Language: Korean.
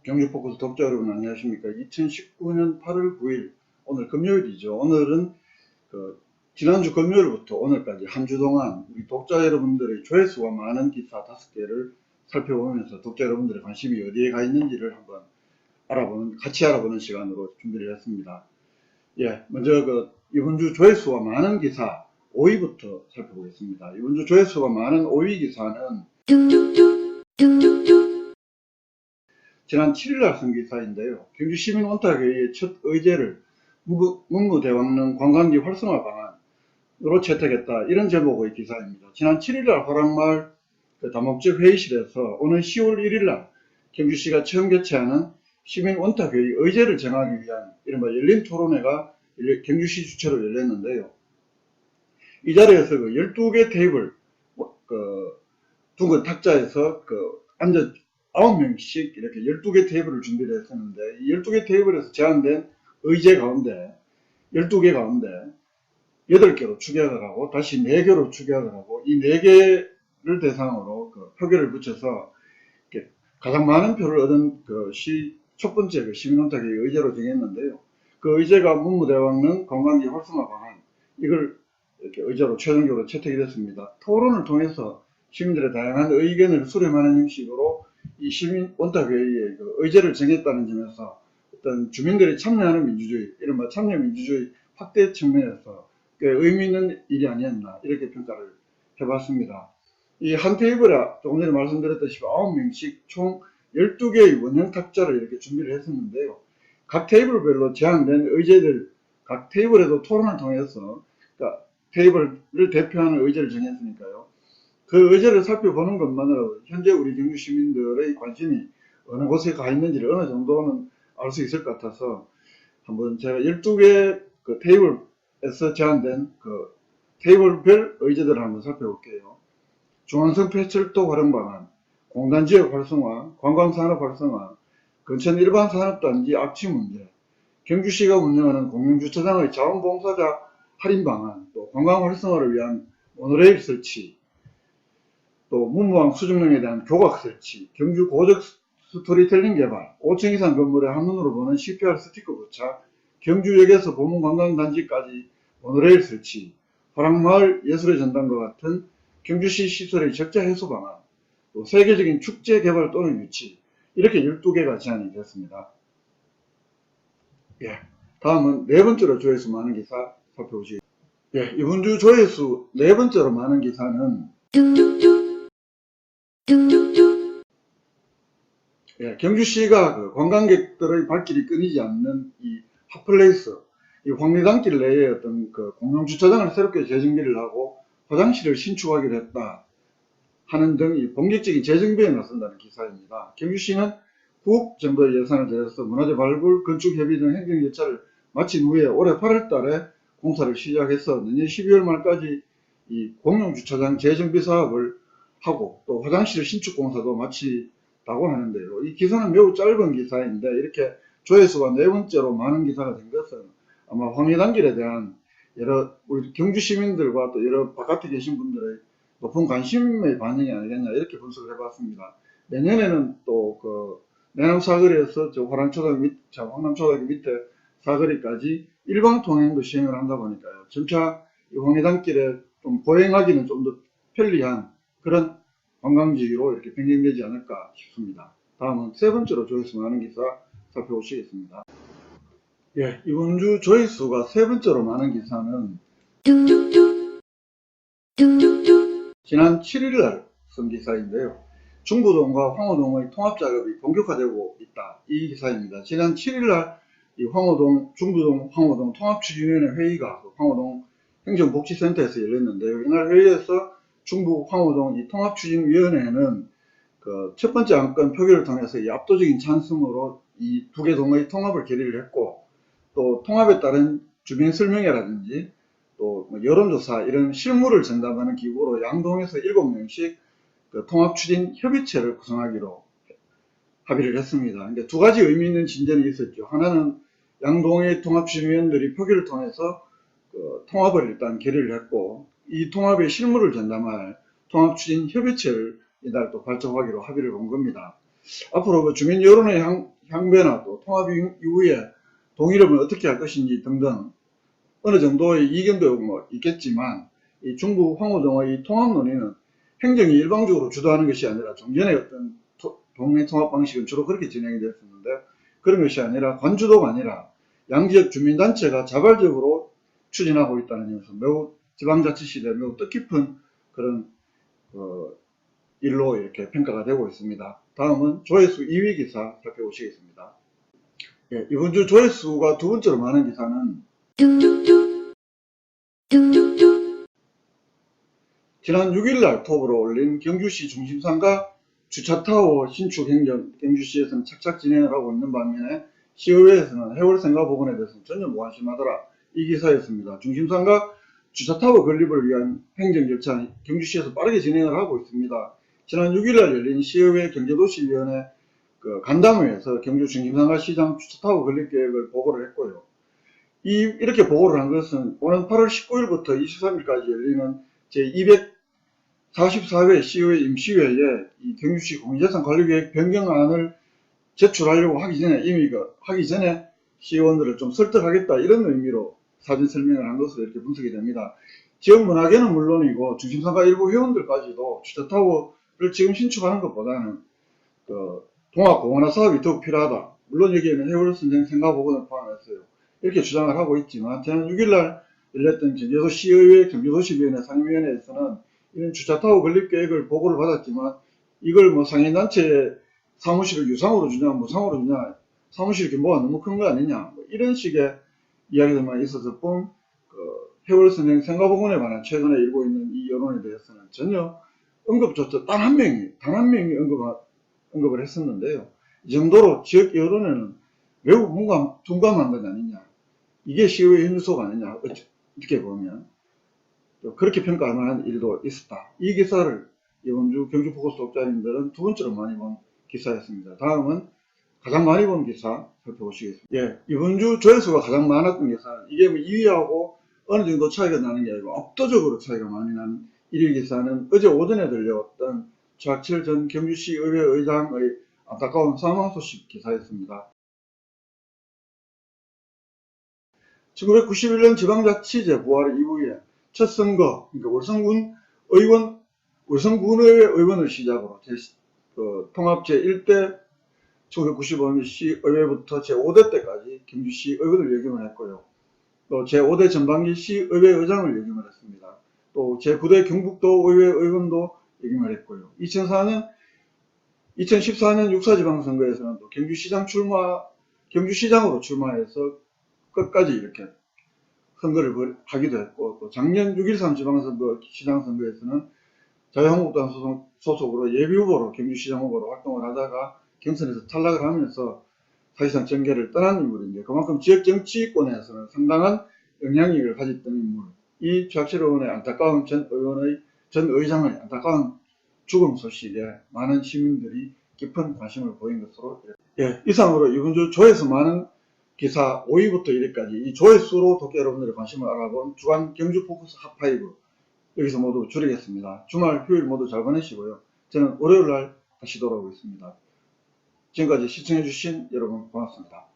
경주포커스 독자 여러분 안녕하십니까. 2019년 8월 9일 오늘 금요일이죠. 오늘은 지난주 금요일부터 오늘까지 한 주 동안 우리 독자 여러분들의 조회수가 많은 기사 5개를 살펴보면서 독자 여러분들의 관심이 어디에 가 있는지를 한번 같이 알아보는 시간으로 준비를 했습니다. 먼저 이번 주 조회수가 많은 기사 5위부터 살펴보겠습니다. 이번 주 조회수가 많은 5위 기사는 지난 7일날 쓴 기사인데요. 경주시민원탁회의의 첫 의제를 문무대왕릉 관광지 활성화 방안으로 채택했다. 이런 제목의 기사입니다. 지난 7일날 화랑마을 다목적 회의실에서 오는 10월 1일날 경주시가 처음 개최하는 시민원탁회의 의제를 정하기 위한 이른바 열린 토론회가 경주시 주최로 열렸는데요. 이 자리에서 12개 테이블, 둥근 탁자에서 앉아 9명씩 이렇게 12개 테이블을 준비를 했었는데, 이 12개 테이블에서 제안된 의제 가운데 12개 가운데 8개로 추격을 하고 다시 4개로 추격을 하고, 이 4개를 대상으로 표결을 붙여서 가장 많은 표를 얻은 첫 번째 시민원탁회의 의제로 정했는데요. 그 의제가 문무대왕릉 관광지 활성화 방안, 이걸 이렇게 의제로 최종적으로 채택이 됐습니다. 토론을 통해서 시민들의 다양한 의견을 수렴하는 형식으로 이 시민원탁회의의 의제를 정했다는 점에서 어떤 주민들이 참여하는 민주주의, 이른바 참여민주주의 확대 측면에서 꽤 의미 있는 일이 아니었나, 이렇게 평가를 해봤습니다. 이 한 테이블에 조금 전에 말씀드렸다시피 9명씩 총 12개의 원형 탁자를 이렇게 준비를 했었는데요. 각 테이블별로 제한된 의제들, 각 테이블에도 토론을 통해서 테이블을 대표하는 의제를 정했으니까요. 그 의제를 살펴보는 것만으로도 현재 우리 경주 시민들의 관심이 어느 곳에 가 있는지를 어느 정도는 알 수 있을 것 같아서 한번 제가 12개 테이블에서 제한된 테이블별 의제들을 한번 살펴볼게요. 중앙선 폐철도 활용 방안, 공단지역 활성화, 관광산업 활성화, 근천 일반산업단지 악취 문제, 경주시가 운영하는 공영주차장의 자원봉사자 할인 방안, 또 관광 활성화를 위한 모노레일 설치, 또 문무항 수중릉에 대한 교각 설치, 경주 고적 스토리텔링 개발, 5층 이상 건물에 한눈으로 보는 CPR 스티커 부착, 경주역에서 보문관광단지까지 모노레일 설치, 화랑마을 예술의 전당과 같은 경주시 시설의 적자 해소 방안, 또 세계적인 축제 개발 또는 유치, 이렇게 12개가 제안이 됐습니다. 다음은 네 번째로 조회수 많은 기사 살펴보시겠습니다. 이번 주 조회수 네 번째로 많은 기사는 경주시가 관광객들의 발길이 끊이지 않는 이 핫플레이스, 이 황리단길 내에 어떤 공용주차장을 새롭게 재정비를 하고 화장실을 신축하기로 했다 하는 등 이 본격적인 재정비에 나선다는 기사입니다. 경주시는 9억 정도의 예산을 들여서 문화재 발굴, 건축 협의 등 행정 절차를 마친 후에 올해 8월 달에 공사를 시작해서 내년 12월 말까지 이 공용주차장 재정비 사업을 하고 또 화장실 신축 공사도 마치다고 하는데요. 이 기사는 매우 짧은 기사인데 이렇게 조회수가 네 번째로 많은 기사가 된 것은 아마 황리단길에 대한 우리 경주 시민들과 또 여러 바깥에 계신 분들의 높은 관심의 반영이 아니겠냐, 이렇게 분석을 해봤습니다. 내년에는 또 내남 사거리에서 황남초등학교 밑에 사거리까지 일방 통행도 시행을 한다 보니까요. 점차 이 황리단길에 좀 보행하기는 좀 더 편리한 그런 관광지로 이렇게 변경되지 않을까 싶습니다. 다음은 세 번째로 조회수 많은 기사 살펴보시겠습니다. 이번 주 조회수가 세 번째로 많은 기사는 지난 7일날 쓴 기사인데요. 중부동과 황호동의 통합작업이 본격화되고 있다. 이 기사입니다. 지난 7일날 이 중부동, 황호동 통합추진위원회 회의가 황호동 행정복지센터에서 열렸는데요. 이날 회의에서 중부 황호동 이 통합추진위원회는 첫 번째 안건 표결을 통해서 이 압도적인 찬성으로 이 두 개 동의 통합을 결의를 했고, 또 통합에 따른 주민 설명회라든지 또 여론조사 이런 실무를 전담하는 기구로 양동에서 7명씩 통합추진 협의체를 구성하기로 합의를 했습니다. 그러니까 두 가지 의미 있는 진전이 있었죠. 하나는 양동의 통합추진위원들이 표결을 통해서 통합을 일단 결의를 했고, 이 통합의 실무를 전담할 통합추진 협의체를 이날 또 발족하기로 합의를 본 겁니다. 앞으로 그 주민 여론의 향배나 또 통합 이후에 동일업을 어떻게 할 것인지 등등 어느 정도의 이견도 뭐 있겠지만 이 중부 황우동의 통합 논의는 행정이 일방적으로 주도하는 것이 아니라 종전의 어떤 동네 통합 방식은 주로 그렇게 진행이 됐었는데 그런 것이 아니라 관주도가 아니라 양지역 주민단체가 자발적으로 추진하고 있다는 점에서 매우 지방자치시대에 매우 뜻깊은 그런 일로 이렇게 평가가 되고 있습니다. 다음은 조회수 2위 기사 살펴보시겠습니다. 예, 이번 주 조회수가 두 번째로 많은 기사는 지난 6일날 톱으로 올린 경주시 중심상가 주차타워 신축 행정 경주시에서는 착착 진행을 하고 있는 반면에 시의회에서는 해월생가 복원에 대해서는 전혀 무관심하더라. 이 기사였습니다. 중심상가 주차타워 건립을 위한 행정 절차 경주시에서 빠르게 진행을 하고 있습니다. 지난 6일날 열린 시의회 경제도시위원회 간담회에서 경주 중심상가 시장 주차타워 건립 계획을 보고를 했고요. 이렇게 보고를 한 것은 오는 8월 19일부터 23일까지 열리는 제244회 시의회 임시회에 이 경주시 공유재산 관리계획 변경안을 제출하려고 하기 전에 시의원들을 좀 설득하겠다 이런 의미로 사진 설명을 한 것으로 이렇게 분석이 됩니다. 지역 문화계는 물론이고 중심상가 일부 회원들까지도 주차타워를 지금 신축하는 것보다는 동학 공원화 사업이 더욱 필요하다. 물론 여기에는 해월선생 생가복원을 포함했어요. 이렇게 주장을 하고 있지만 지난 6일날 열렸던 경기도시의회 경기도시위원회 상임위원회에서는 이런 주차타워 건립 계획을 보고를 받았지만 이걸 뭐 상인단체 사무실을 유상으로 주냐 무상으로 주냐 사무실 규모가 너무 큰 거 아니냐 뭐 이런 식의 이야기들만 있어서 해월선생 생가복원에 관한 최근에 일고 있는 이 여론에 대해서는 전혀 언급조차 단 한 명이 언급을 했었는데요. 이 정도로 지역 여론에는 매우 뭔가 둔감한 것 아니냐. 이게 시의회 현주소가 아니냐. 어떻게 보면. 그렇게 평가할 만한 일도 있었다. 이 기사를 이번 주 경주포커스 독자님들은 두 번째로 많이 본 기사였습니다. 다음은 가장 많이 본 기사 살펴보시겠습니다. 예, 이번 주 조회수가 가장 많았던 기사. 이게 뭐 2위하고 어느 정도 차이가 나는 게 아니고 압도적으로 차이가 많이 나는 1위 기사는 어제 오전에 들려왔던 최학철 전 경주시 의회 의장의 안타까운 사망 소식 기사였습니다. 1991년 지방자치제 부활 이후에 첫 선거, 그러니까 월성군의회 의원을 시작으로 통합 제1대 1995년 시의회부터 제5대 때까지 경주시 의원을 역임을 했고요. 또 제5대 전반기 시의회 의장을 역임을 했습니다. 또 제9대 경북도 의회 의원도 역임을 했고요. 2014년 육사지방선거에서는 또 경주시장으로 출마해서 끝까지 이렇게 선거를 하기도 했고, 또 작년 6.13 지방선거, 시장선거에서는 자유한국당 소속으로 예비후보로 경주시장 후보로 활동을 하다가 경선에서 탈락을 하면서 사실상 정계를 떠난 인물인데, 그만큼 지역 정치권에서는 상당한 영향력을 가졌던 인물. 이 최학철 의원의 안타까운 전 의장의 안타까운 죽음 소식에 많은 시민들이 깊은 관심을 보인 것으로, 예, 이상으로 이번 주 조회수 많은 기사 5위부터 1위까지 이 조회수로 독자 여러분들의 관심을 알아본 주간 경주포커스 핫5 여기서 모두 줄이겠습니다. 주말 휴일 모두 잘 보내시고요. 저는 월요일날 다시 돌아오겠습니다. 지금까지 시청해주신 여러분 고맙습니다.